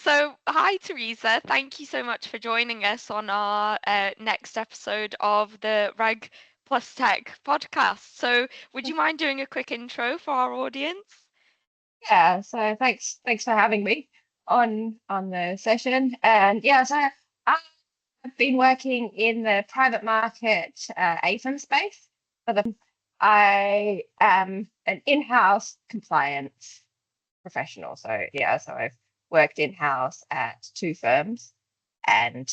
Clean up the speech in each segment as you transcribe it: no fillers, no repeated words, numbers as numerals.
So, hi, Teresa. Thank you so much for joining us on our next episode of the Reg Plus Tech podcast. So, would you mind doing a quick intro for our audience? Yeah, so thanks for having me on the session. And yeah, so I've been working in the private market AFM space. I am an in-house compliance professional. So yeah, so I've worked in-house at two firms, and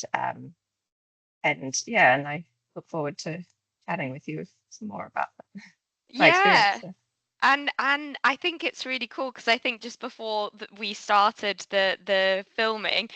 and I look forward to chatting with you some more about my experience. Yeah. And I think it's really cool because I think just before we started the filming,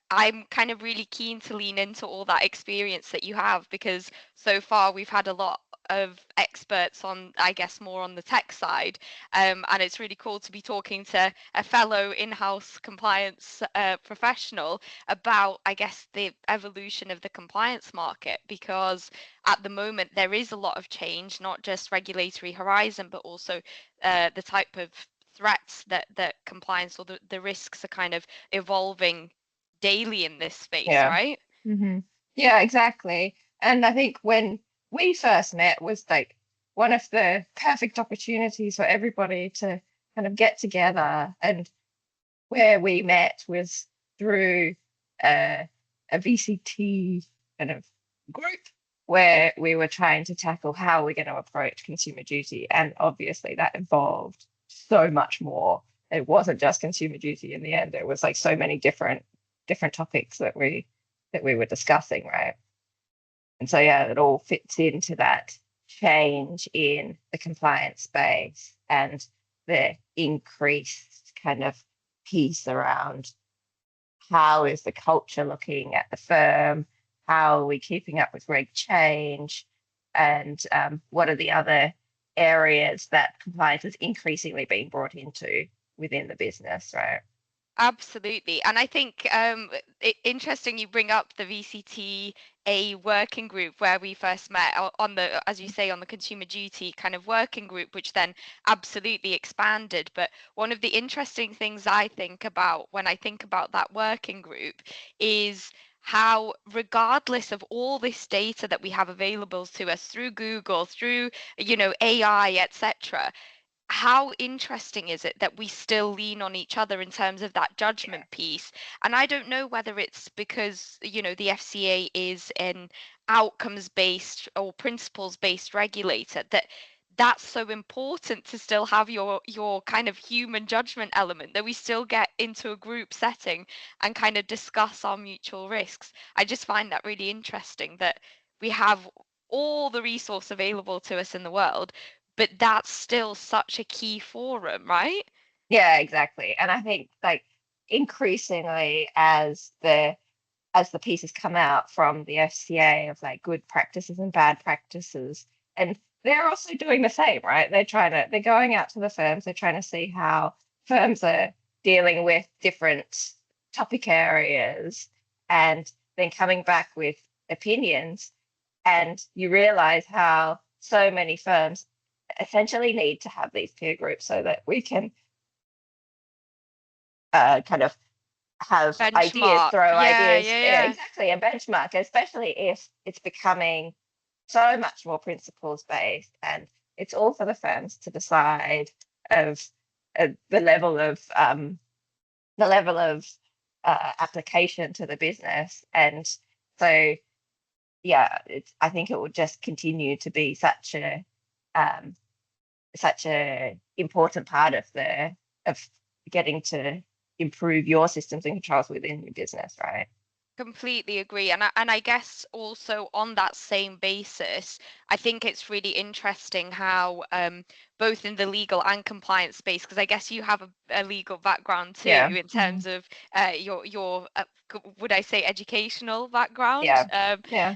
I'm kind of really keen to lean into all that experience that you have because so far we've had a lot of experts on, I guess, more on the tech side, and it's really cool to be talking to a fellow in-house compliance professional about, I guess, the evolution of the compliance market because at the moment there is a lot of change, not just regulatory horizon, but also the type of threats that compliance or the risks are kind of evolving daily in this space, Yeah. right? hmm Yeah, exactly. And I think when we first met was like one of the perfect opportunities for everybody to kind of get together. And where we met was through a, a VCT kind of group where we were trying to tackle how we're going to approach consumer duty. And obviously that involved so much more. It wasn't just consumer duty in the end. It was like so many different topics that we were discussing, right? And so yeah, it all fits into that change in the compliance space and the increased kind of piece around how is the culture looking at the firm, how are we keeping up with reg change, and what are the other areas that compliance is increasingly being brought into within the business, right? Absolutely. And I think interesting you bring up the VCTA working group where we first met on the, as you say, on the consumer duty kind of working group, which then absolutely expanded. But one of the interesting things I think about when I think about that working group is how, regardless of all this data that we have available to us through Google, through, AI, etc., how interesting is it that we still lean on each other in terms of that Yeah. judgment piece? And I don't know whether it's because, the FCA is an outcomes based or principles based regulator that's so important to still have your kind of human judgment element that we still get into a group setting and kind of discuss our mutual risks. I just find that really interesting that we have all the resource available to us in the world, but that's still such a key forum, right? Yeah, exactly. And I think like increasingly as the pieces come out from the FCA of like good practices and bad practices, and they're also doing the same, right? They're going out to the firms, they're trying to see how firms are dealing with different topic areas and then coming back with opinions. And you realize how so many firms essentially need to have these peer groups so that we can kind of have ideas, Benchmark. throw Yeah, ideas, yeah, yeah, yeah. exactly, and benchmark, especially if it's becoming so much more principles based and it's all for the firms to decide of the level of application to the business. And so yeah, I think it will just continue to be um, such a important part of getting to improve your systems and controls within your business, right? Completely agree. And I guess also on that same basis, I think it's really interesting how both in the legal and compliance space, because I guess you have a legal background too Yeah. in Mhm. terms of your would I say educational background. Yeah. Yeah.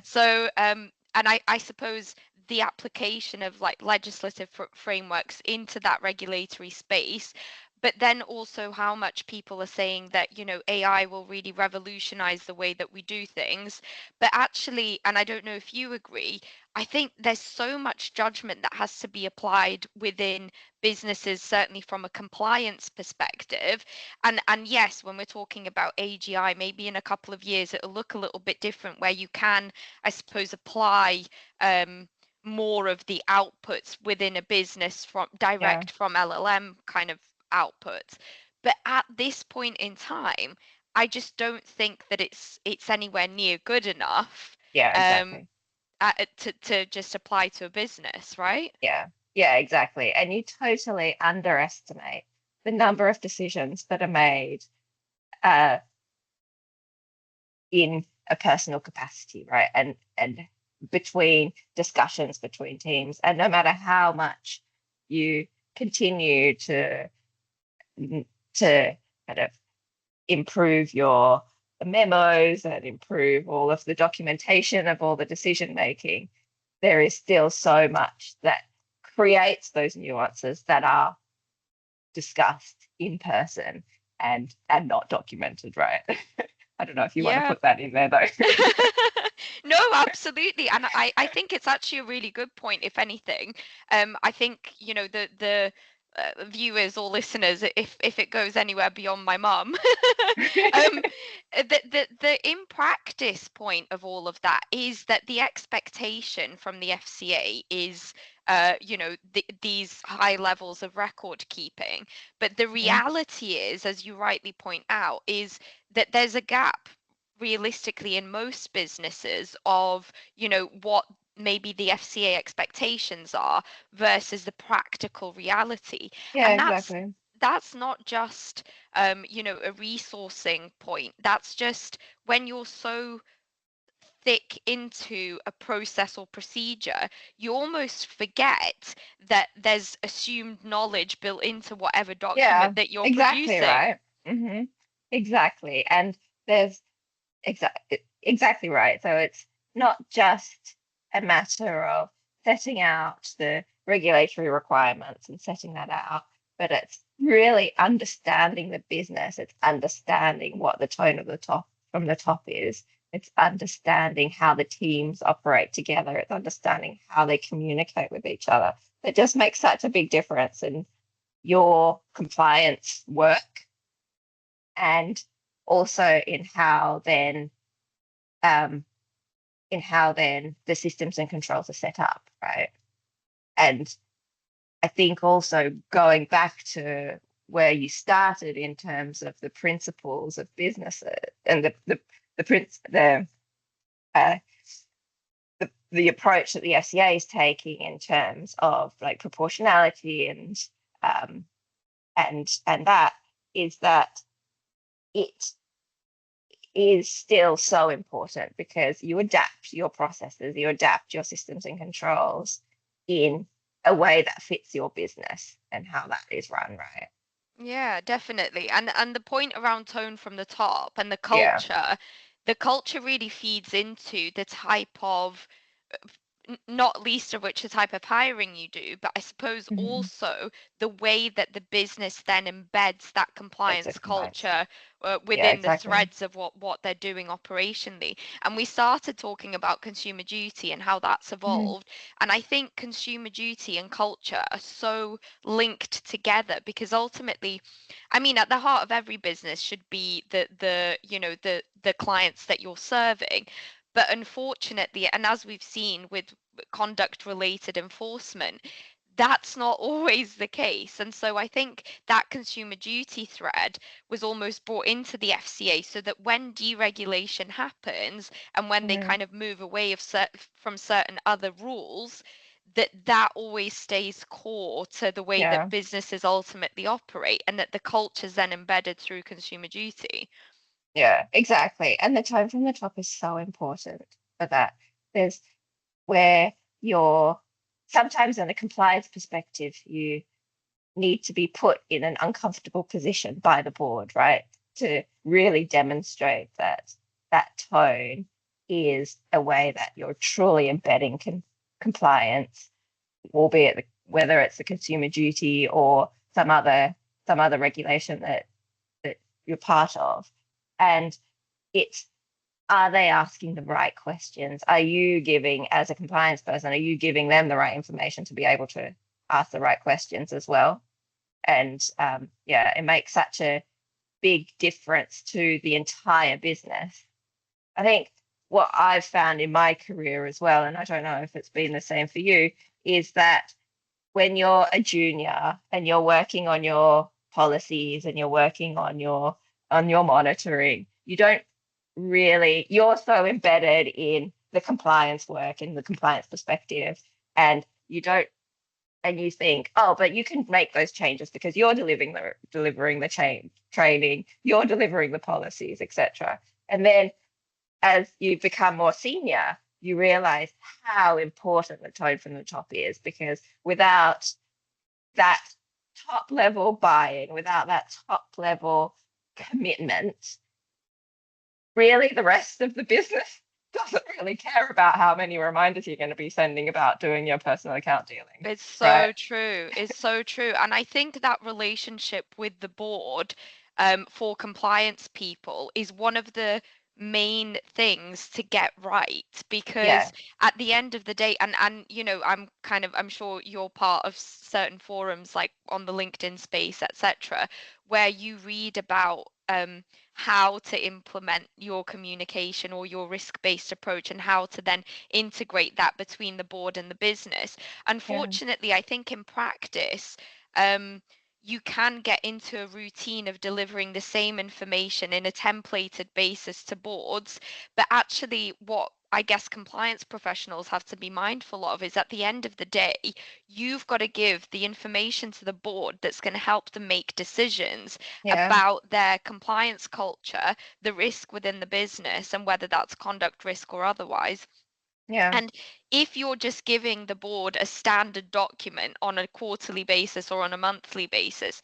And I suppose the application of like legislative frameworks into that regulatory space, but then also how much people are saying that, AI will really revolutionize the way that we do things. But actually, and I don't know if you agree, I think there's so much judgment that has to be applied within businesses, certainly from a compliance perspective. And yes, when we're talking about AGI, maybe in a couple of years it'll look a little bit different, where you can, I suppose, apply um, more of the outputs within a business from Yeah, direct from LLM kind of outputs. But at this point in time, I just don't think that it's anywhere near good enough yeah, um, exactly. to just apply to a business, right? Yeah, yeah, exactly. And you totally underestimate the number of decisions that are made uh, in a personal capacity, right? And between discussions between teams, and no matter how much you continue to kind of improve your memos and improve all of the documentation of all the decision making, there is still so much that creates those nuances that are discussed in person and not documented, right? I don't know if you want to Yeah. put that in there though. No, absolutely. And I think it's actually a really good point, if anything. I think, the viewers or listeners, if it goes anywhere beyond my mum, um, the in practice point of all of that is that the expectation from the FCA is, these high levels of record keeping. But the Mhm. reality is, as you rightly point out, is that there's a gap realistically in most businesses of, what maybe the FCA expectations are versus the practical reality. Yeah, And exactly. that's not just a resourcing point. That's just when you're so thick into a process or procedure, you almost forget that there's assumed knowledge built into whatever Yeah, document that you're exactly producing. right. Exactly. And there's exactly right. So it's not just a matter of setting out the regulatory requirements and setting that out, but it's really understanding the business. It's understanding what the tone of the top from the top is. It's understanding how the teams operate together. It's understanding how they communicate with each other. It just makes such a big difference in your compliance work and also um, in how then the systems and controls are set up, right? And I think also going back to where you started in terms of the principles of businesses and the prince uh, the approach that the FCA is taking in terms of like proportionality um, and that is that it is still so important because you adapt your processes, you adapt your systems and controls in a way that fits your business and how that is run, right? Yeah, definitely. And the point around tone from the top and Yeah. the culture really feeds into the type of not least of which the type of hiring you do, but I suppose Mm-hmm. also the way that the business then embeds that That's compliance it, compliance. culture Yeah, within the exactly. threads of what they're doing operationally. And we started talking about consumer duty and how that's Mm-hmm. evolved. And I think consumer duty and culture are so linked together because ultimately, I mean, at the heart of every business should be the clients that you're serving. But unfortunately, and as we've seen with conduct related enforcement, that's not always the case. And so I think that consumer duty thread was almost brought into the FCA so that when deregulation happens and when they Mm-hmm. kind of move away from certain other rules, that always stays core to the way that Yeah. businesses ultimately operate and that the culture is then embedded through consumer duty. Yeah, exactly. And the tone from the top is so important for that. There's where you're sometimes in a compliance perspective, you need to be put in an uncomfortable position by the board, right? To really demonstrate that that tone is a way that you're truly embedding compliance, albeit whether it's the consumer duty or some other some other regulation that you're part of. And it's, are they asking the right questions? Are you giving, as a compliance person, are you giving them the right information to be able to ask the right questions as well? And yeah, it makes such a big difference to the entire business. I think what I've found in my career as well, and I don't know if it's been the same for you, is that when you're a junior and you're working on your policies and you're working on your monitoring, you don't really, you're so embedded in the compliance work and the compliance perspective, and you don't, and you think, oh, but you can make those changes because you're delivering the training, you're delivering the policies, etc. And then as you become more senior, you realize how important the tone from the top is, because without that top level buy-in, without that top level commitment, really the rest of the business doesn't really care about how many reminders you're going to be sending about doing your personal account dealing, It's right? so true. It's so true. And I think that relationship with the board, for compliance people is one of the main things to get right, Yeah, because at the end of the day, and I'm sure you're part of certain forums like on the LinkedIn space, etc., where you read about how to implement your communication or your risk-based approach and how to then integrate that between the board and the business. yeah, Unfortunately, I think in practice, um, you can get into a routine of delivering the same information in a templated basis to boards. But actually, what I guess compliance professionals have to be mindful of is at the end of the day, you've got to give the information to the board that's going to help them make decisions yeah, about their compliance culture, the risk within the business, and whether that's conduct risk or otherwise. yeah, And if you're just giving the board a standard document on a quarterly basis or on a monthly basis,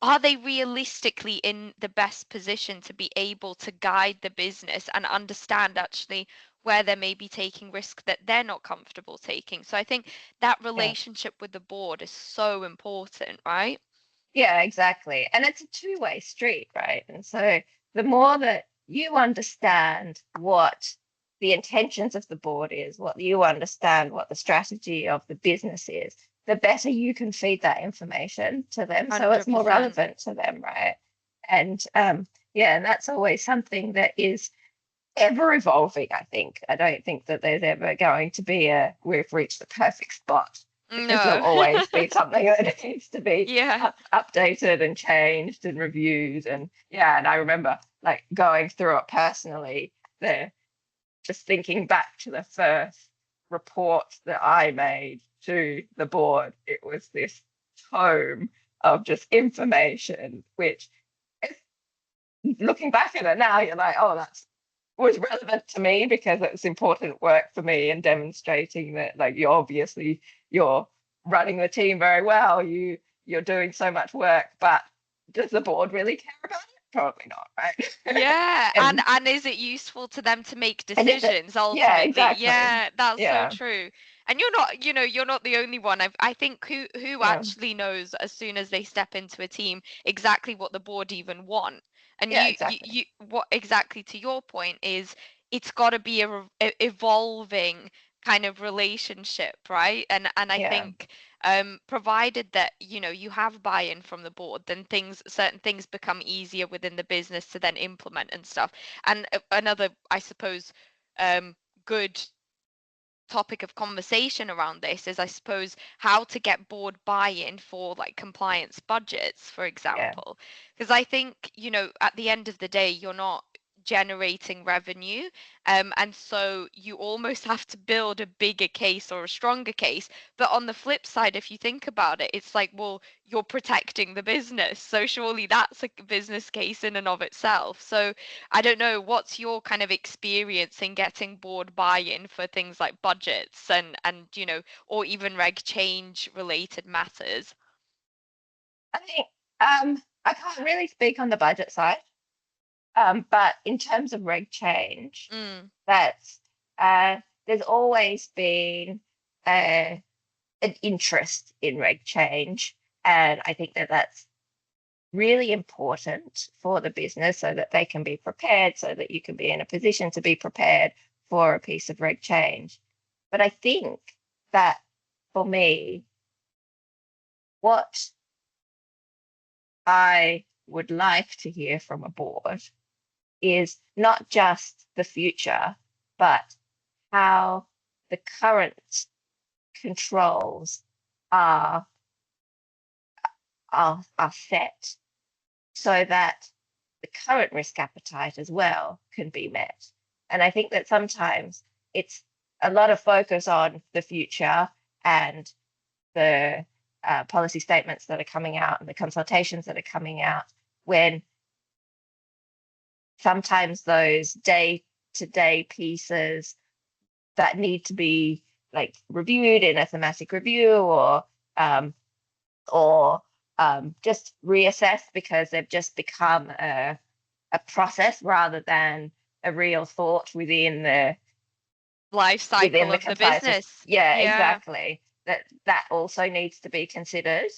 are they realistically in the best position to be able to guide the business and understand actually where they may be taking risk that they're not comfortable taking? So I think that yeah. relationship with the board is so important, right? Yeah, exactly. And it's a two-way street, right? And so the more that you understand what the intentions of the board is, what you understand what the strategy of the business is, the better you can feed that information to them so it's more 100%. relevant to them, right? And yeah, and that's always something that is ever evolving, I think. I don't think that there's ever going to be a we've reached the perfect spot, because there'll No. always be something that needs to be Yeah. updated and changed and reviewed. And yeah, and I remember like going through it personally, the just thinking back to the first report that I made to the board. It was this tome of just information, which looking back at it now, you're like, oh, that's was relevant to me because it was important work for me and demonstrating that like you're running the team very well. You're doing so much work, but does the board really care about it? Probably not, right? Yeah, and and and is it useful to them to make and is it, decisions yeah, ultimately? exactly. Yeah, that's so Yeah, true. And you're not the only one. I think who yeah, actually knows as soon as they step into a team exactly what the board even want. And yeah, you exactly. what exactly to your point is it's got to be evolving kind of relationship, right? And I Yeah, think provided that you have buy-in from the board, then certain things become easier within the business to then implement and stuff. And another, I suppose, um, good topic of conversation around this is, I suppose, how to get board buy-in for like compliance budgets, for yeah, example. Because I think, at the end of the day, you're not generating revenue. And so you almost have to build a bigger case or a stronger case. But on the flip side, if you think about it, it's like, well, you're protecting the business. So surely that's a business case in and of itself. So I don't know, what's your kind of experience in getting board buy-in for things like budgets and or even reg change related matters? I think I can't really speak on the budget side, but in terms of reg change, Mm, that's there's always been uh, an interest in reg change, and I think that that's really important for the business so that they can be prepared, so that you can be in a position to be prepared for a piece of reg change. But I think that for me, what I would like to hear from a board is not just the future, but how the current controls are are set so that the current risk appetite as well can be met. And I think that sometimes it's a lot of focus on the future and the policy statements that are coming out and the consultations that are coming out, when sometimes those day to day pieces that need to be like reviewed in a thematic review um, or just reassessed because they've just become a process rather than a real thought Life within cycle the of the compliance. business. Yeah, Yeah, exactly. That also needs to be considered.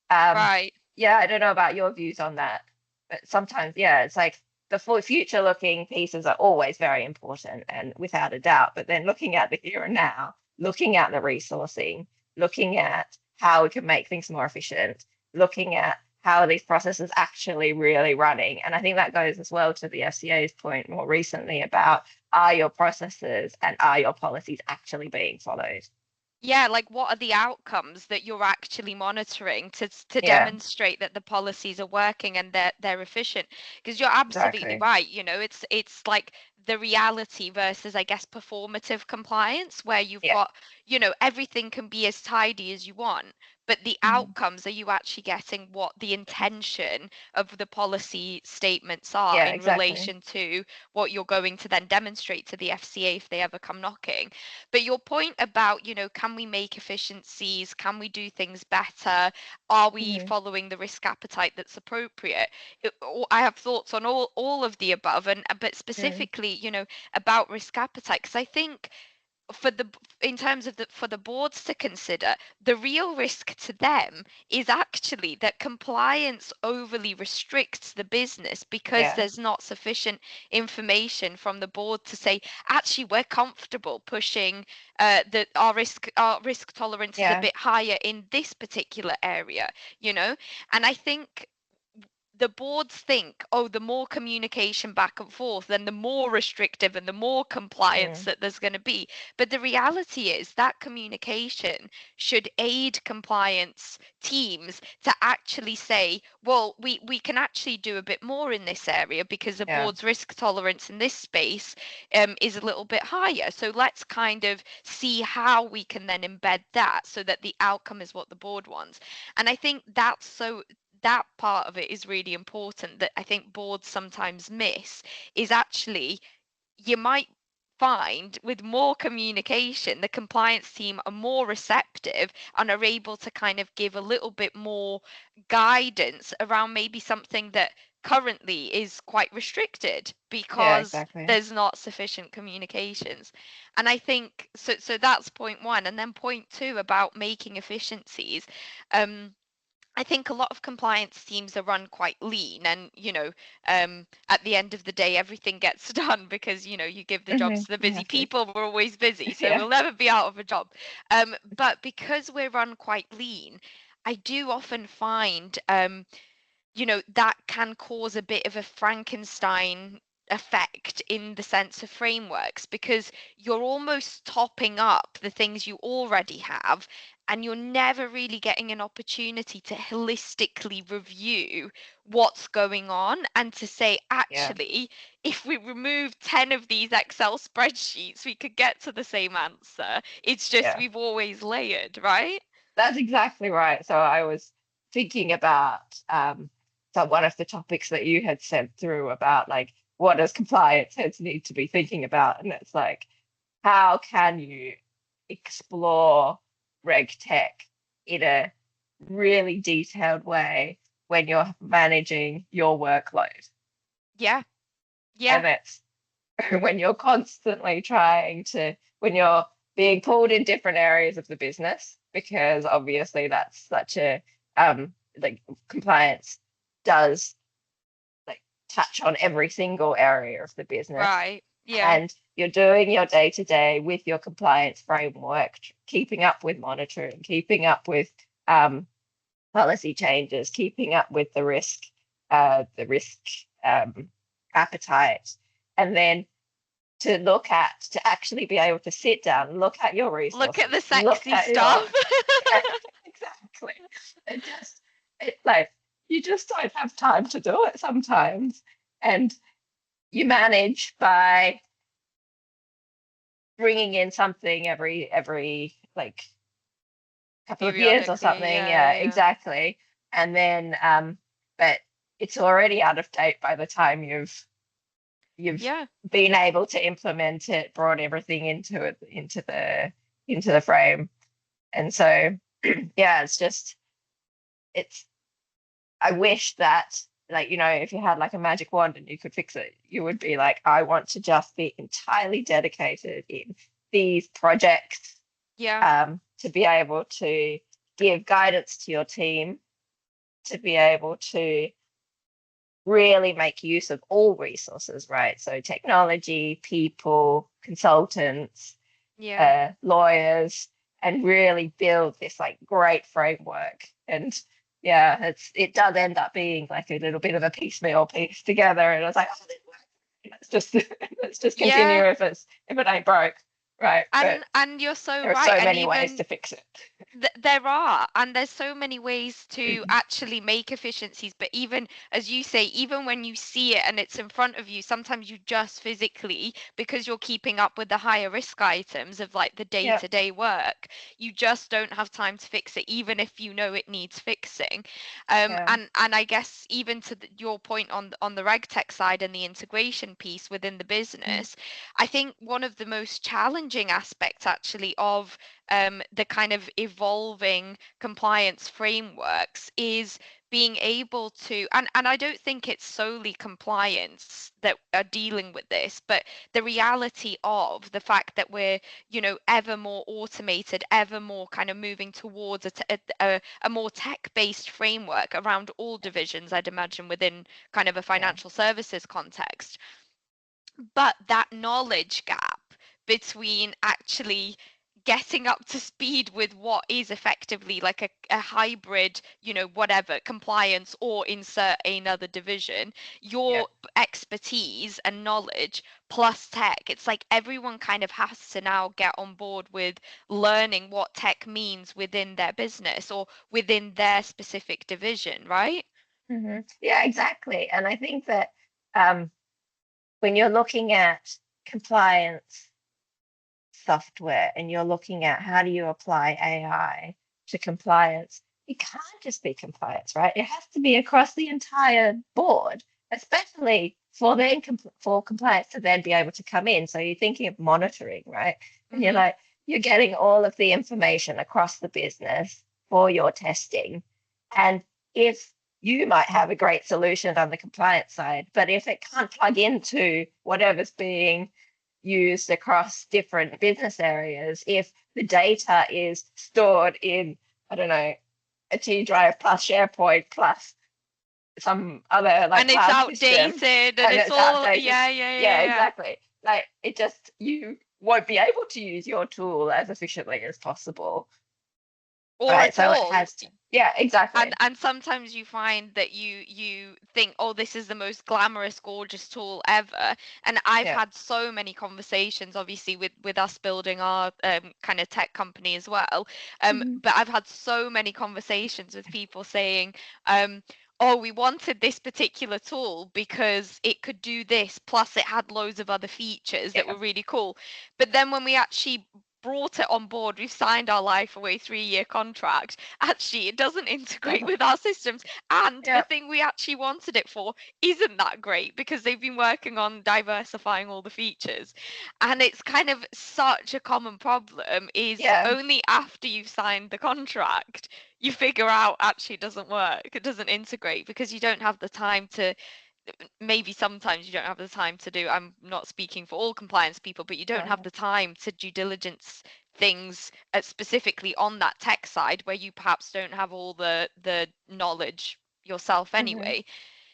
Um, right. yeah, I don't know about your views on that, but sometimes, yeah, it's like the future looking pieces are always very important and without a doubt. But then looking at the here and now, looking at the resourcing, looking at how we can make things more efficient, looking at how these processes actually really running. And I think that goes as well to the FCA's point more recently about, are your processes and are your policies actually being followed? Yeah, like what are the outcomes that you're actually monitoring to Yeah, demonstrate that the policies are working and they're efficient? Because you're absolutely exactly. right, it's like the reality versus, I guess, performative compliance, where you've Yeah. got, everything can be as tidy as you want, but the Mhm. outcomes, are you actually getting what the intention of the policy statements are Yeah, in exactly. relation to what you're going to then demonstrate to the FCA if they ever come knocking? But your point about, can we make efficiencies? Can we do things better? Are we Mhm. following the risk appetite that's appropriate? I have thoughts on all of the above, and but Mm. specifically, about risk appetite, because I think for the in terms of the for the boards to consider, the real risk to them is actually that compliance overly restricts the business because Yeah, there's not sufficient information from the board to say, actually, we're comfortable pushing that our risk tolerance is a yeah, bit higher in this particular area, you know and I think the boards think, oh, the more communication back and forth, then the more restrictive and the more compliance mm, that there's going to be. But the reality is that communication should aid compliance teams to actually say, well, we can actually do a bit more in this area because the yeah, board's risk tolerance in this space is a little bit higher. So let's kind of see how we can then embed that so that the outcome is what the board wants. And I think that part of it is really important that I think boards sometimes miss, is actually you might find with more communication, the compliance team are more receptive and are able to kind of give a little bit more guidance around maybe something that currently is quite restricted yeah, because exactly. there's not sufficient communications. And I think so that's point one. And then point two about making efficiencies. Um, I think a lot of compliance teams are run quite lean, and at the end of the day, everything gets done because you give the jobs Hmm. to the You busy have to. people. We're always busy, so Yeah, we'll never be out of a job. But because we're run quite lean, I do often find that can cause a bit of a Frankenstein effect in the sense of frameworks, because you're almost topping up the things you already have, and you're never really getting an opportunity to holistically review what's going on and to say, yeah, actually, if we remove 10 of these Excel spreadsheets, we could get to the same answer. It's just yeah. we've always layered, right? That's exactly right. So I was thinking about so one of the topics that you had sent through about like what does compliance heads need to be thinking about, and it's like how can you explore reg tech in a really detailed way when you're managing your workload, Yeah, yeah, and it's when you're constantly when you're being pulled in different areas of the business, because obviously that's such a like compliance does like touch on every single area of the business, Right. Yeah. and you're doing your day to day with your compliance framework, keeping up with monitoring, keeping up with um, policy changes, keeping up with the risk um, appetite, and then to actually be able to sit down, look at your Look at resources, the look sexy at your stuff. yeah, exactly. It just it like you just don't have time to do it sometimes, and you manage by bringing in something every like couple of years or Periodically. something. Yeah, Yeah, yeah, yeah. exactly. And then but it's already out of date by the time you've Yeah. been able to implement it, brought everything into the frame. And so yeah, it's just it's I wish that like if you had like a magic wand and you could fix it, you would be like, I want to just be entirely dedicated in these projects, Yeah. to be able to give guidance to your team, to be able to really make use of all resources, right? So technology, people, consultants, Yeah. lawyers, and really build this like great framework. And yeah, it does end up being like a little bit of a piecemeal piece together. And I was like, oh, let's just let's just Yeah. continue if it ain't broke, right? But And you're so there are right. so And many ways even to fix it. there are, and there's so many ways to actually make efficiencies. But even as you say, even when you see it and it's in front of you, sometimes you just physically, because you're keeping up with the higher risk items of like the Yeah, day-to-day work, you just don't have time to fix it, even if you know it needs fixing. yeah, And I guess even to your point on the RegTech side and the integration piece within the mm, business, I think one of the most challenging aspects actually of the kind of evolving compliance frameworks is being able to, and I don't think it's solely compliance that are dealing with this, but the reality of the fact that we're, ever more automated, ever more kind of moving towards a more tech-based framework around all divisions, I'd imagine, within kind of a yeah, financial services context. But that knowledge gap between actually getting up to speed with what is effectively like a hybrid, whatever, compliance or insert another division, yeah. your expertise and knowledge plus tech, it's like everyone kind of has to now get on board with learning what tech means within their business or within their specific division, right? Yeah, exactly. And I think that um, when you're looking at compliance software and you're looking at how do you apply AI to compliance, it can't just be compliance, right? It has to be across the entire board, especially for compliance to then be able to come in. So you're thinking of monitoring, right? And Mm-hmm. you're getting all of the information across the business for your testing. And if you might have a great solution on the compliance side, but if it can't plug into whatever's being used across different business areas, if the data is stored in, I don't know, a T drive plus SharePoint plus some other like And it's cloud system, outdated and and it's it's all, outdated. yeah, yeah, yeah, Yeah, yeah. exactly. Like it just, you won't be able to use your tool as efficiently as possible. Or Right. at So it all. has to. Yeah, and exactly. and sometimes you find that you think, oh, this is the most glamorous, gorgeous tool ever. And I've Yeah. had so many conversations, obviously, with us building our kind of tech company as well. Mhm. But I've had so many conversations with people saying, oh, we wanted this particular tool because it could do this, plus it had loads of other features that Yeah. were really cool. But then when we actually brought it on board, we've signed our life away 3-year contract, actually it doesn't integrate Doesn't. with our systems, and the Yeah. thing we actually wanted it for isn't that great because they've been working on diversifying all the features. And it's kind of such a common problem, is Yeah. only after you've signed the contract you figure out actually it doesn't work, it doesn't integrate, because you don't have the time to, maybe sometimes you don't have the time to do, I'm not speaking for all compliance people, but you don't Uh, have the time to due diligence things specifically on that tech side where you perhaps don't have all the knowledge yourself Mm-hmm. anyway,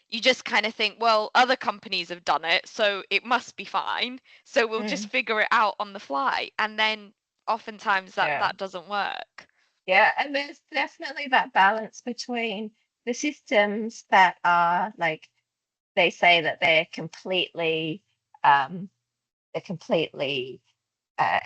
you just kind of think, well, other companies have done it, so it must be fine. So we'll just Mm. figure it out on the fly. And then oftentimes Yeah. that doesn't work. Yeah, and there's definitely that balance between the systems that are like they say that um, they're completely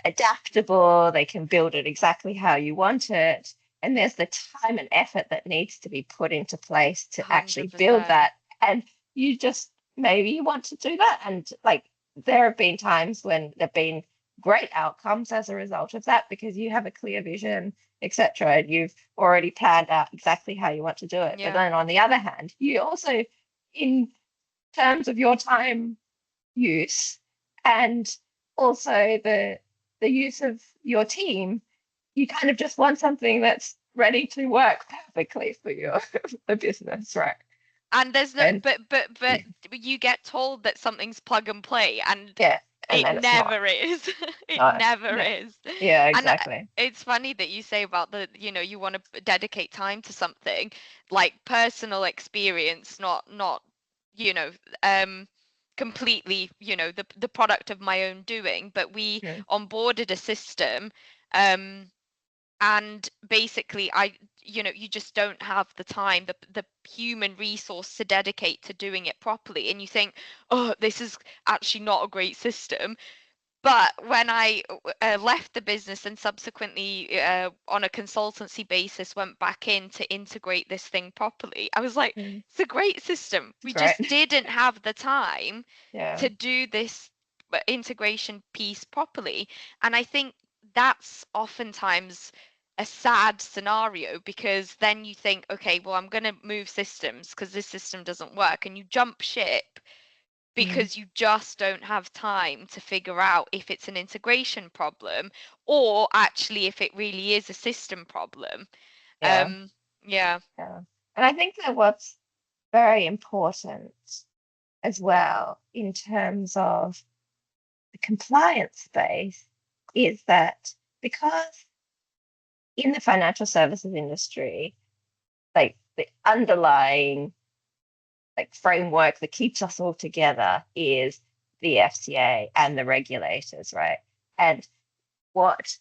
adaptable, they can build it exactly how you want it, and there's the time and effort that needs to be put into place to actually build 100%. that. And you just maybe you want to do that, and like there have been times when there've been great outcomes as a result of that because you have a clear vision, etc., and you've already planned out exactly how you want to do it. But Yeah. then on the other hand, you also, in terms of your time use and also the use of your team, you kind of just want something that's ready to work perfectly for your the business, right? And there's no, And but you get told that something's plug and play, and yeah, and it then it's not. never is. It No, never no. is. Yeah, And exactly. it's funny that you say about you want to dedicate time to something like personal experience, not, you know, um, completely, the product of my own doing, but we Mm, onboarded a system, um, and basically you just don't have the time, the human resource to dedicate to doing it properly, and you think, oh, this is actually not a great system. But when I left the business and subsequently on a consultancy basis went back in to integrate this thing properly, I was like, mm. it's a great system. It's We great. just didn't have the time Yeah, to do this integration piece properly. And I think that's oftentimes a sad scenario, because then you think, okay, well, I'm going to move systems because this system doesn't work, and you jump ship mm, because you just don't have time to figure out if it's an integration problem or actually if it really is a system problem. yeah, Um, yeah. yeah. And I think that what's very important as well in terms of the compliance space is that because in the financial services industry, like the underlying like framework that keeps us all together is the FCA and the regulators, right? And what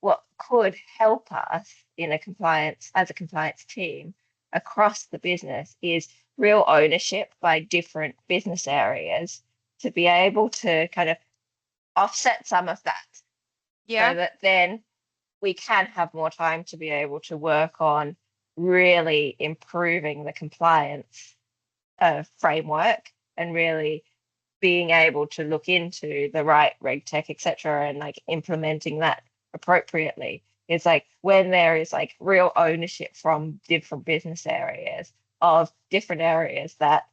what could help us in a compliance as a compliance team across the business is real ownership by different business areas to be able to kind of offset some of that so Yeah. that then we can have more time to be able to work on really improving the compliance framework and really being able to look into the right reg tech, etc., and like implementing that appropriately. It's like when there is like real ownership from different business areas of different areas that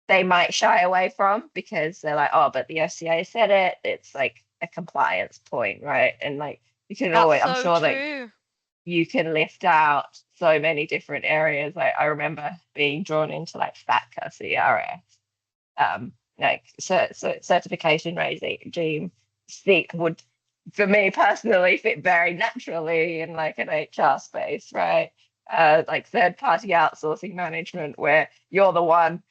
they might shy away from because they're like, oh, but the FCA said it. It's like a compliance point, right? And like you can That's always, I'm so sure that true. you can lift out so many different areas. Like I remember being drawn into like FATCA CRS, like certification regime would, for me personally, fit very naturally in like an HR space, right? Like third party outsourcing management, where you're the one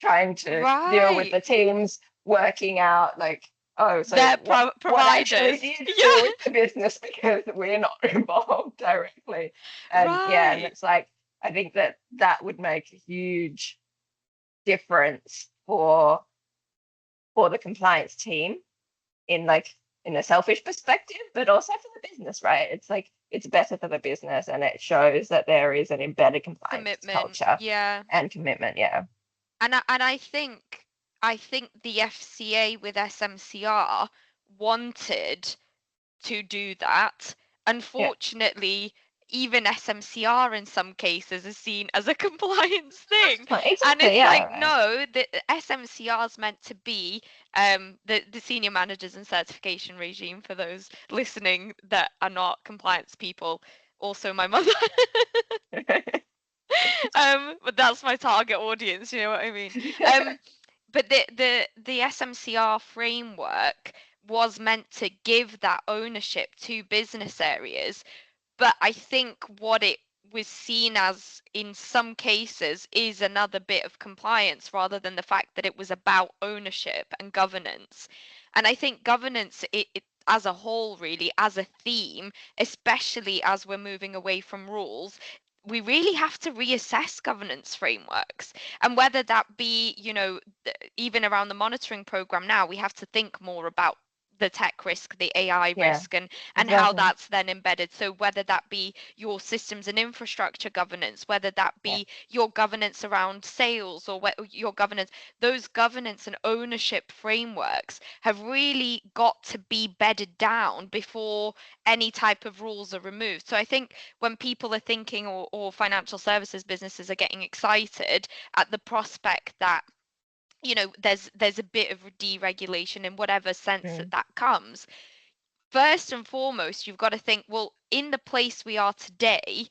trying to deal with Right. the teams working out like, oh, so They're what actually do providers. you Yeah. do with the business because we're not involved directly. And yeah, and Right. it's like I think that that would make a huge difference for the compliance team in like in a selfish perspective, but also for the business, right? It's like it's better for the business and it shows that there is an embedded compliance Commitment. culture Yeah. and commitment. Yeah. And I think the FCA with SMCR wanted to do that. Yeah. Unfortunately, even SMCR in some cases is seen as a compliance thing. And Exactly. it's Yeah. like, Right. no, the SMCR is meant to be the senior managers and certification regime, for those listening that are not compliance people. Also my mother. But that's my target audience, you know what I mean? Um, but the SMCR framework was meant to give that ownership to business areas, but I think what it was seen as in some cases is another bit of compliance rather than the fact that it was about ownership and governance. And I think governance, as a whole, really, as a theme, especially as we're moving away from rules, we really have to reassess governance frameworks. And whether that be, even around the monitoring program now, we have to think more about the tech risk, the AI Yeah, risk, and how exactly. that's then embedded. So whether that be your systems and infrastructure governance, whether that Yeah. be your governance around sales, or your governance, those governance and ownership frameworks have really got to be bedded down before any type of rules are removed. So I think when people are thinking, or financial services businesses are getting excited at the prospect that there's a bit of deregulation in whatever sense that Mm. that comes, first and foremost, you've got to think, well, in the place we are today,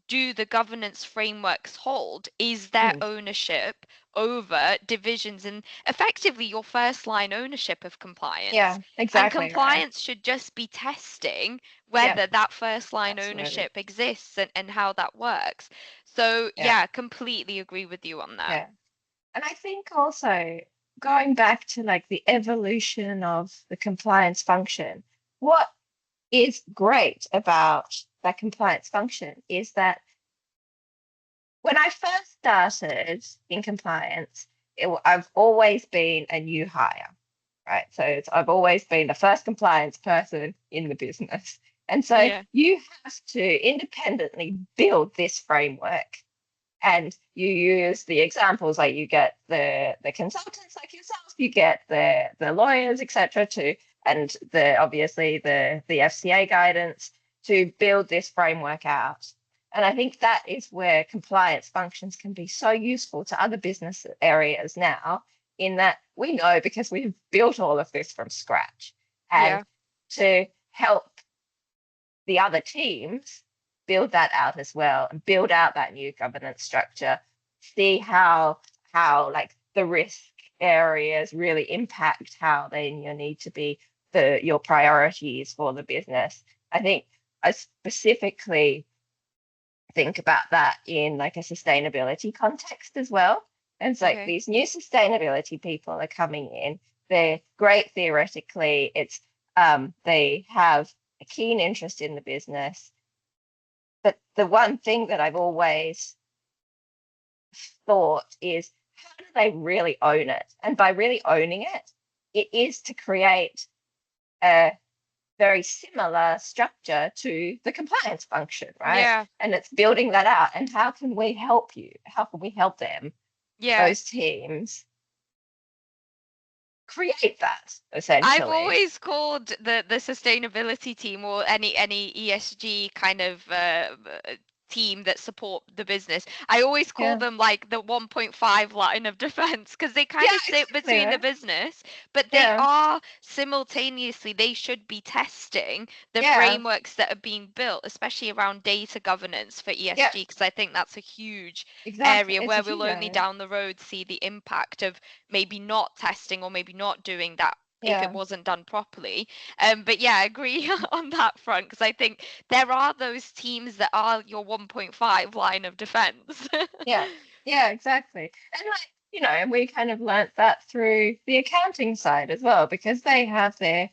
do the governance frameworks hold? Is there Mm. ownership over divisions and effectively your first line ownership of compliance? Yeah, And exactly right. compliance should just be testing Yeah, whether that first line absolutely. ownership exists, and how that works. So, Yeah, yeah, completely agree with you on that. yeah. And I think also going back to like the evolution of the compliance function, what is great about that compliance function is that when I first started in compliance, I've always been a new hire, right? So I've always been the first compliance person in the business. And so Yeah. you have to independently build this framework, and you use the examples, like you get the consultants like yourself, you get the lawyers, etc., to, and the obviously the FCA guidance to build this framework out. And I think that is where compliance functions can be so useful to other business areas now, in that we know because we've built all of this from scratch, and Yeah. to help the other teams build that out as well, and build out that new governance structure, see how like the risk areas really impact how then you need to be your priorities for the business. I think I specifically think about that in like a sustainability context as well. And it's like Okay. these new sustainability people are coming in. They're great theoretically. It's they have a keen interest in the business. But the one thing that I've always thought is, how do they really own it? And by really owning it, it is to create a very similar structure to the compliance function, right? Yeah. And it's building that out. And how can we help you? How can we help them, Yeah. those teams, create that I've essentially? always called the sustainability team, or any ESG kind of team that support the business. I always call Yeah. them like the 1.5 line of defense, because they kind Yeah, of sit exactly, between the right? business, but they Yeah. are simultaneously, they should be testing the Yeah. frameworks that are being built, especially around data governance for Yeah. ESG, because I think that's a huge Exactly. area It's a where we'll huge only area. down the road see the impact of maybe not testing or maybe not doing that if it Yeah. wasn't done properly. But yeah, I agree on that front, because I think there are those teams that are your 1.5 line of defense. Yeah, yeah, exactly. And like, and we kind of learnt that through the accounting side as well, because they have their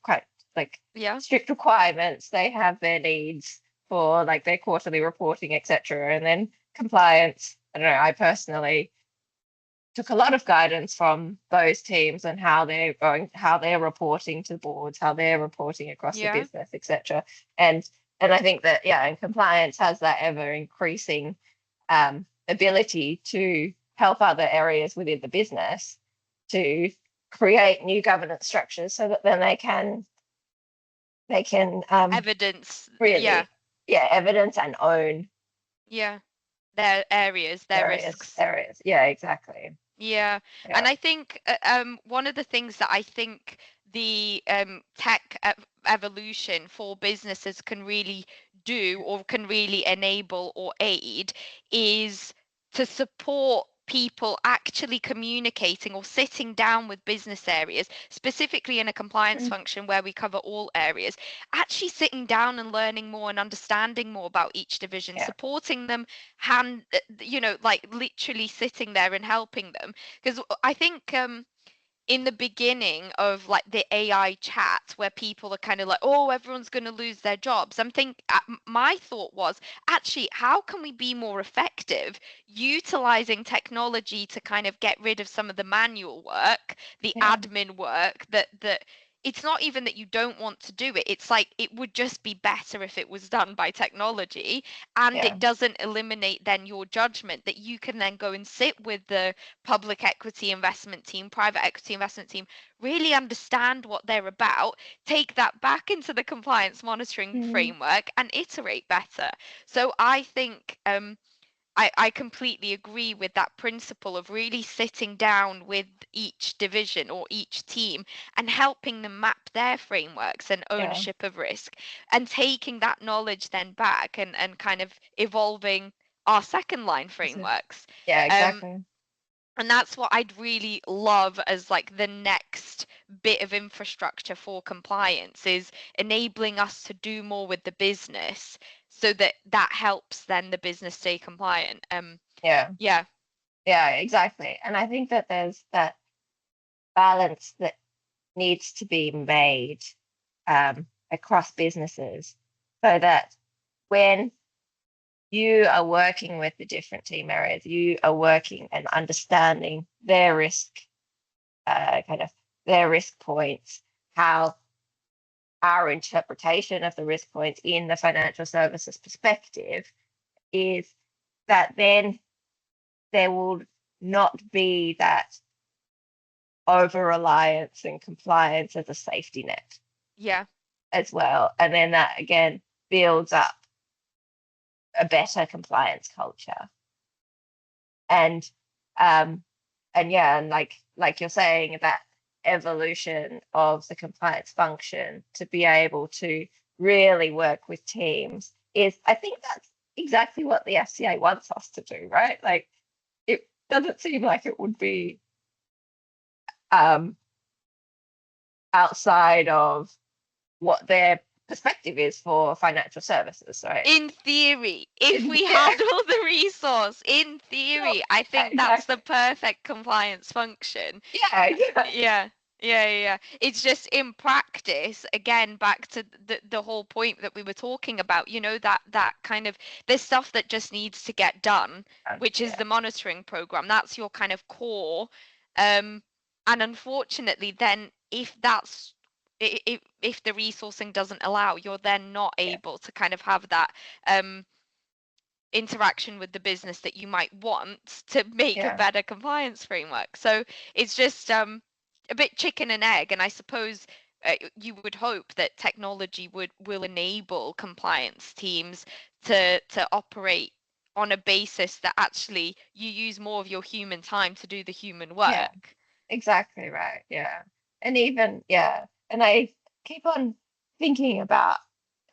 quite like Yeah, strict requirements. They have their needs for like their quarterly reporting, etc. And then compliance. I don't know, I personally took a lot of guidance from those teams and how they're reporting to boards, how they're reporting across the yeah, business, etc. And and I think that, yeah, and compliance has that ever increasing ability to help other areas within the business to create new governance structures, so that then they can evidence. Yeah, really, yeah, evidence and own yeah, their areas, their various risks. areas. Yeah, exactly. Yeah, Yeah. and I think one of the things that I think the tech evolution for businesses can really do, or can really enable or aid, is to support people actually communicating or sitting down with business areas, specifically in a compliance Mm. function where we cover all areas, actually sitting down and learning more and understanding more about each division, Yeah. supporting them, like literally sitting there and helping them. Because I think in the beginning of like the AI chat where people are kind of like, oh, everyone's going to lose their jobs. My thought was actually, how can we be more effective utilizing technology to kind of get rid of some of the manual work, the Yeah. admin work that it's not even that you don't want to do it. It's like it would just be better if it was done by technology, and Yeah. it doesn't eliminate then your judgment that you can then go and sit with the public equity investment team, private equity investment team, really understand what they're about, take that back into the compliance monitoring Mm. framework and iterate better. So I think I completely agree with that principle of really sitting down with each division or each team and helping them map their frameworks and Yeah. ownership of risk, and taking that knowledge then back and kind of evolving our second line So, frameworks. yeah, Um, exactly. and that's what I'd really love as like the next bit of infrastructure for compliance, is enabling us to do more with the business so that that helps then the business stay compliant. Yeah. Yeah, Yeah, exactly. And I think that there's that balance that needs to be made across businesses so that when you are working with the different team areas, you are working and understanding their risk, kind of their risk points, how our interpretation of the risk points in the financial services perspective is that then there will not be that over reliance and compliance as a safety net yeah, as well. And then that again builds up a better compliance culture. And um and yeah, and like you're saying, that evolution of the compliance function to be able to really work with teams is, I think that's exactly what the FCA wants us to do, right? Like it doesn't seem like it would be um outside of what their perspective is for financial services, right? in theory, if we Yeah, had all the resource, in theory, I yeah, think that's the exactly. perfect compliance function. Yeah, yeah, Yeah, yeah. It's just in practice, again, back to the whole point that we were talking about, that kind of there's stuff that just needs to get done, which is yeah, the monitoring program. That's your kind of core. Um, and unfortunately, then if the resourcing doesn't allow, you're then not yeah, able to kind of have that interaction with the business that you might want to make a yeah, better compliance framework. So it's just a bit chicken and egg, and I suppose you would hope that technology will enable compliance teams to operate on a basis that actually you use more of your human time to do the human yeah, work. exactly right. Yeah. And even, yeah. And I keep on thinking about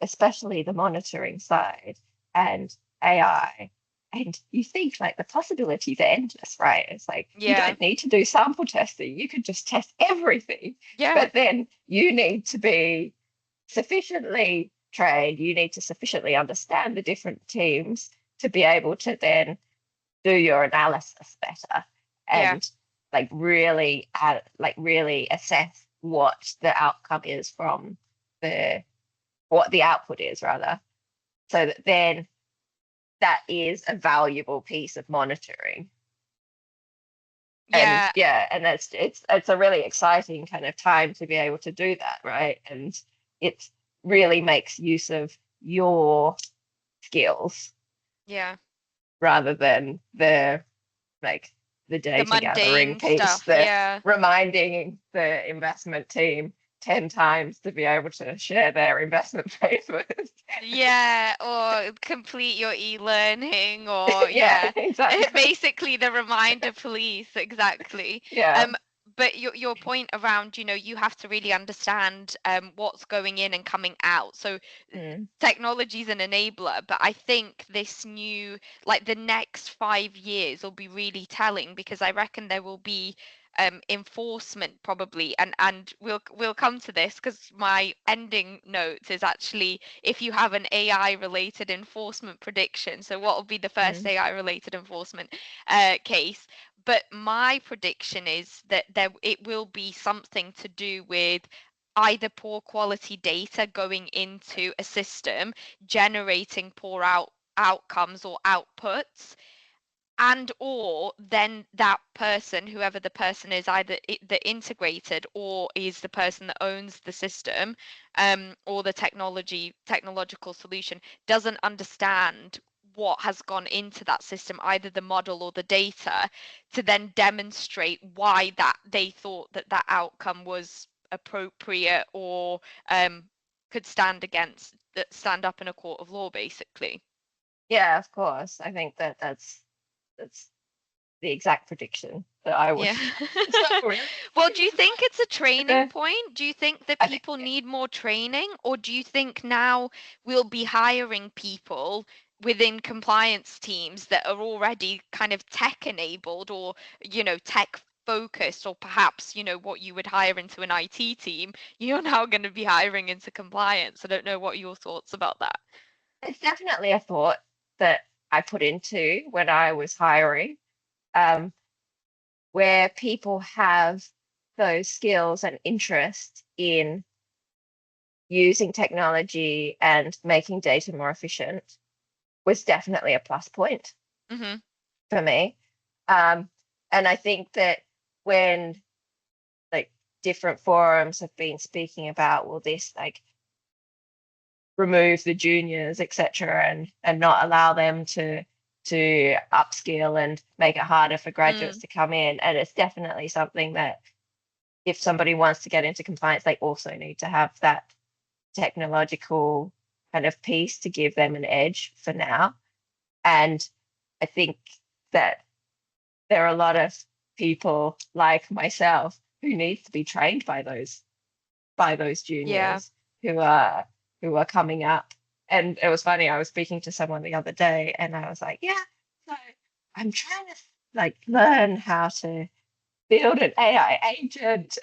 especially the monitoring side and AI. And you think like the possibilities are endless, right? It's like you Yeah, don't need to do sample testing. You could just test everything. yeah, But then you need to be sufficiently trained. You need to sufficiently understand the different teams to be able to then do your analysis better yeah, and really assess what the outcome is from the what the output is rather, so that then that is a valuable piece of monitoring. And yeah, yeah, and it's a really exciting kind of time to be able to do that, right? And it really makes use of your skills yeah. rather than like the The data gathering mundane piece, stuff, the yeah. reminding the investment team 10 times to be able to share their investment papers. Yeah, or complete your e-learning, or Yeah, yeah, exactly. basically the reminder police, exactly. Yeah, Um, but your point around, you have to really understand what's going in and coming out. So Mm, technology is an enabler, but I think this new, like the next 5 years will be really telling, because I reckon there will be enforcement probably, and we'll come to this, because my ending note is actually, if you have an AI related enforcement prediction, so what will be the first mm. AI related enforcement case. But my prediction is that it will be something to do with either poor quality data going into a system, generating poor outcomes or outputs, and or then that person, whoever the person is, either the integrated or is the person that owns the system, or the technological solution, doesn't understand what has gone into that system, either the model or the data, to then demonstrate why that they thought that that outcome was appropriate, or could stand up in a court of law, basically. Yeah, of course. I think that's the exact prediction that I would. Yeah. It's not really Well, do you it's think it's a training the point? Do you think that I think people need more training? Or do you think now we'll be hiring people within compliance teams that are already kind of tech enabled, or, tech focused, or perhaps, what you would hire into an IT team, you're now going to be hiring into compliance? I don't know what your thoughts about that. it's definitely a thought that I put into when I was hiring, um, where people have those skills and interest in using technology and making data more efficient was definitely a plus point Hmm. for me. Um, and I think that when like different forums have been speaking about, will this like remove the juniors, etc., and not allow them to upskill and make it harder for graduates Mm, to come in. And it's definitely something that if somebody wants to get into compliance, they also need to have that technological kind of piece to give them an edge for now. And I think that there are a lot of people like myself who need to be trained by those yeah. juniors who are who are coming up. And it was funny, I was speaking to someone the other day and I was like, yeah, so I'm trying to like learn how to build an AI agent,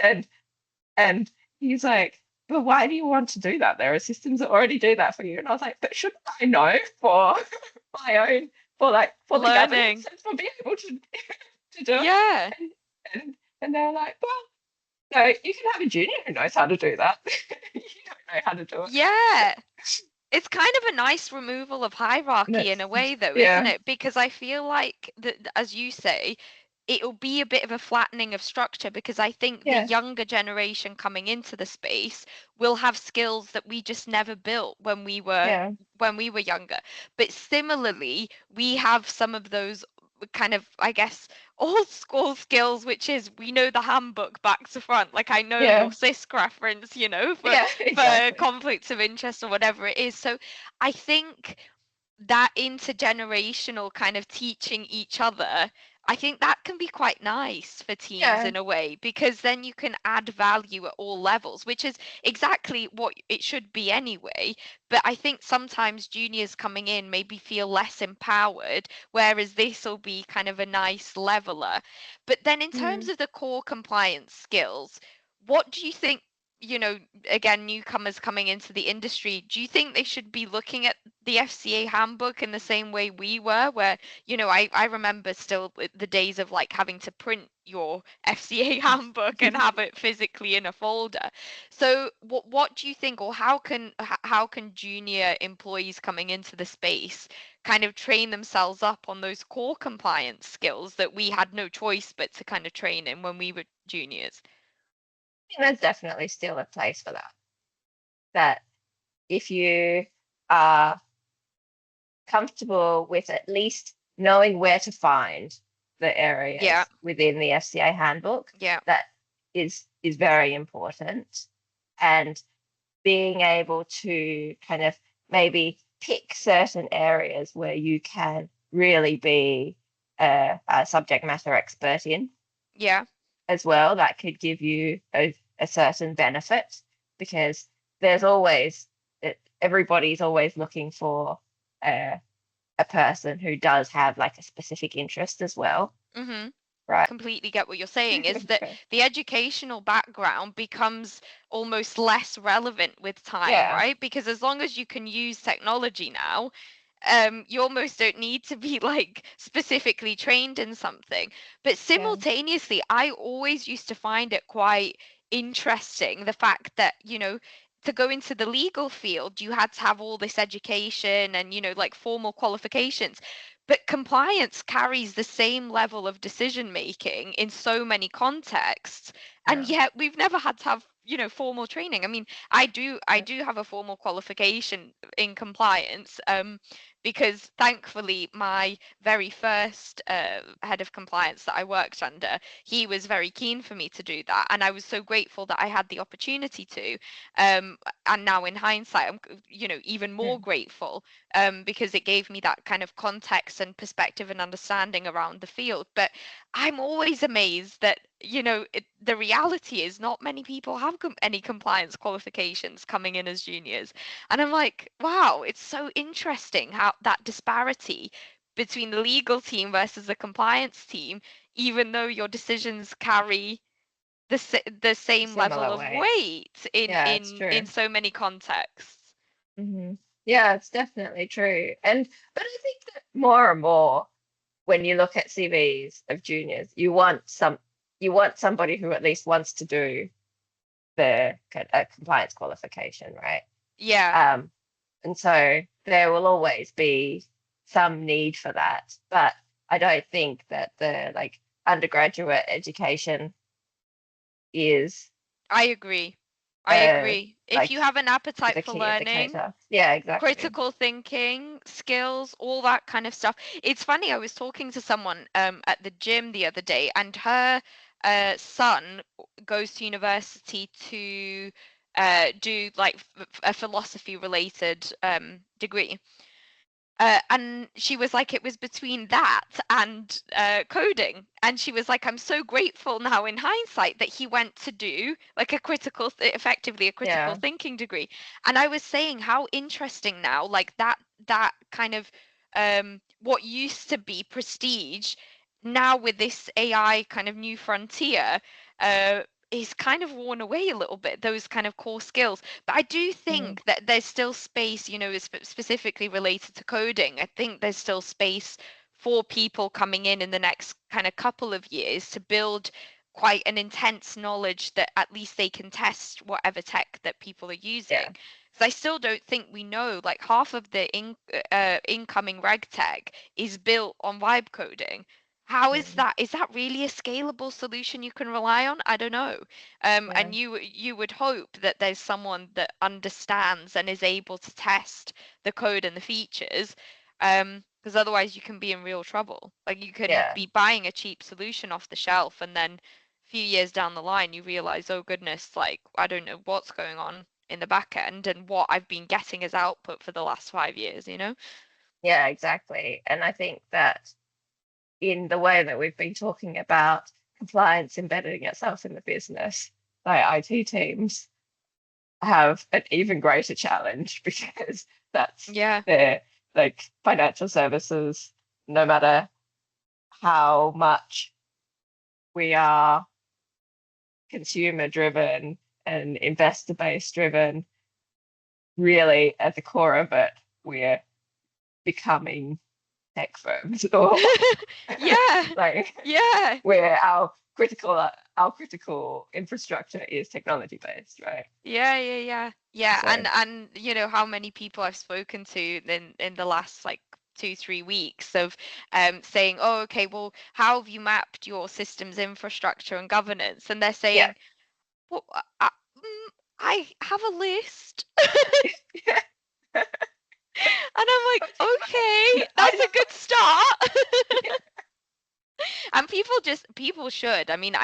and he's like, but why do you want to do that? There are systems that already do that for you. And I was like, but shouldn't I know for my own, for the governance Learning. and for being able to do it? Yeah. And and they were like, well, no, you can have a junior who knows how to do that. You don't know how to do it. Yeah. It's kind of a nice removal of And hierarchy in it's a way, though, isn't yeah, it? Because I feel like that, as you say, it'll be a bit of a flattening of structure, because I think the yeah, younger generation coming into the space will have skills that we just never built yeah, when we were younger. But similarly, we have some of those kind of, I guess, old school skills, which is we know the handbook back to front. Like I know your yeah, CISC reference, yeah, for exactly. conflicts of interest or whatever it is. So I think that intergenerational kind of teaching each other, I think that can be quite nice for teams Yeah. in a way, because then you can add value at all levels, which is exactly what it should be anyway. But I think sometimes juniors coming in maybe feel less empowered, whereas this will be kind of a nice leveler. But then in terms Mm. of the core compliance skills, what do you think? Again, newcomers coming into the industry, do you think they should be looking at the FCA handbook in the same way we were, where, I remember still the days of like having to print your FCA handbook and have it physically in a folder. So what do you think, or how can junior employees coming into the space kind of train themselves up on those core compliance skills that we had no choice but to kind of train in when we were juniors? think there's definitely still a place for that. That if you are comfortable with at least knowing where to find the Yeah, areas within the FCA handbook, yeah. that is very important. And being able to kind of maybe pick certain areas where you can really be a subject matter expert in. Yeah. as well that could give you a certain benefit, because there's always everybody's always looking for a person who does have like a specific interest as well, Mm-hmm. right? Completely get what you're saying, is that Okay. the educational background becomes almost less relevant with time, Yeah, right? Because as long as you can use technology now, you almost don't need to be like specifically trained in something. But yeah, simultaneously, I always used to find it quite interesting the fact that, to go into the legal field, you had to have all this education and, like formal qualifications. But compliance carries the same level of decision making in so many contexts, and yeah, yet we've never had to have, formal training. I mean, yeah. I do have a formal qualification in compliance, because thankfully my very first head of compliance that I worked under, he was very keen for me to do that, and I was so grateful that I had the opportunity to. And now in hindsight, I'm, even more Mm. grateful, because it gave me that kind of context and perspective and understanding around the field. But I'm always amazed that, the reality is not many people have any compliance qualifications coming in as juniors. And I'm like, wow, it's so interesting how that disparity between the legal team versus the compliance team, even though your decisions carry the same level Similar of weight. weight in Yeah, it's in in true. so many contexts. Yeah, it's definitely true. And but I think that more and more when you look at CVs of juniors, you want somebody who at least wants to do the compliance qualification, right? Yeah, Um, and so there will always be some need for that, but I don't think that the like undergraduate education is I agree. I uh agree. If like you have an appetite the for key learning, indicator. Yeah, exactly. critical thinking skills, all that kind of stuff. It's funny, I was talking to someone at the gym the other day, and her son goes to university to do like a philosophy related degree. And she was like, it was between that and coding. And she was like, I'm so grateful now in hindsight that he went to do like effectively a critical Yeah, thinking degree. And I was saying how interesting now, like that kind of what used to be prestige, now with this AI kind of new frontier, uh, is kind of worn away a little bit, those kind of core skills. But I do mm, think that there's still space, specifically related to coding. I think there's still space for people coming in the next kind of couple of years to build quite an intense knowledge that at least they can test whatever tech that people are yeah, using. Because I still don't think we know, like half of the incoming reg tech is built on vibe coding. How is mm, that? Is that really a scalable solution you can rely on? I don't know. yeah, And you would hope that there's someone that understands and is able to test the code and the features, because otherwise you can be in real trouble. Like you can yeah, be buying a cheap solution off the shelf, and then a few years down the line you realize, oh goodness, like I don't know what's going on in the back end and what I've been getting as output for the last 5 years, you know? yeah, exactly. And I think that in the way that we've been talking about compliance embedding itself in the business, like IT teams have an even greater challenge because that's Yeah. their like financial services, no matter how much we are consumer driven and investor based driven, really at the core of it, we're becoming tech firms or Yeah. like Yeah. where our critical infrastructure is technology based, right? Yeah, yeah, yeah. Yeah, So and how many people I've spoken to in the last like 2, 3 weeks of saying, oh, okay, well, how have you mapped your systems infrastructure and governance? And they're yeah. saying, well, I have a list. And I'm like, okay, I that's a know. good start. And people should. I mean,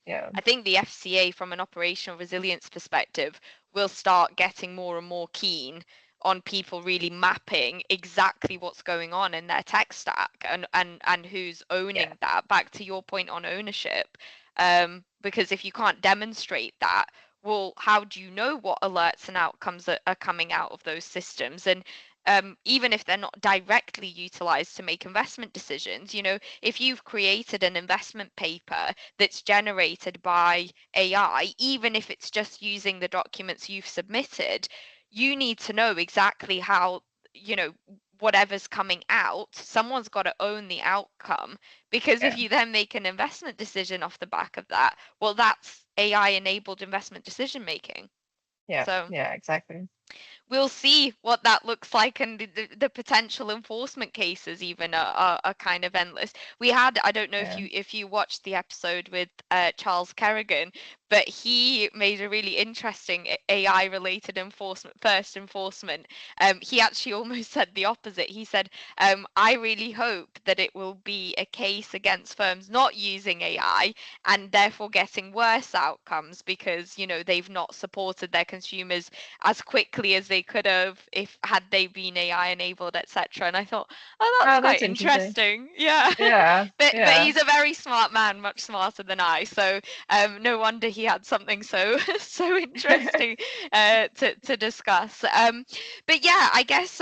Yeah, I think the FCA from an operational resilience perspective will start getting more and more keen on people really mapping exactly what's going on in their tech stack, and who's Yeah. owning that. Back to your point on ownership, because if you can't demonstrate that, well, how do you know what alerts and outcomes are coming out of those systems? And even if they're not directly utilized to make investment decisions, if you've created an investment paper that's generated by AI, even if it's just using the documents you've submitted, you need to know exactly how, you know, whatever's coming out, someone's got to own the outcome. Because if Yeah. you then make an investment decision off the back of that, well, that's AI enabled investment decision making. Yeah. So Yeah. Exactly. we'll see what that looks like, and the potential enforcement cases even are kind of endless. We had, I don't know if Yeah. you watched the episode with Charles Kerrigan, but he made a really interesting AI related enforcement. He actually almost said the opposite. He said, I really hope that it will be a case against firms not using AI and therefore getting worse outcomes because they've not supported their consumers as quickly as they could have if had they been AI enabled, etc. And I thought, oh, that's Oh, that's quite interesting. interesting. Yeah. Yeah. But Yeah. he's a very smart man, much smarter than I. So no wonder he had something so so interesting to discuss. But yeah, I guess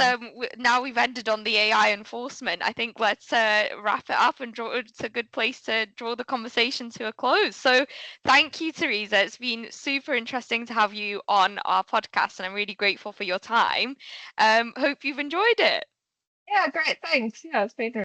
now we've ended on the AI enforcement. I think let's wrap it up and draw. It's a good place to draw the conversation to a close. So thank you, Teresa. It's been super interesting to have you on our podcast, and I'm really grateful for your time. Hope you've enjoyed it. Yeah. Great. Thanks. Yeah. It's been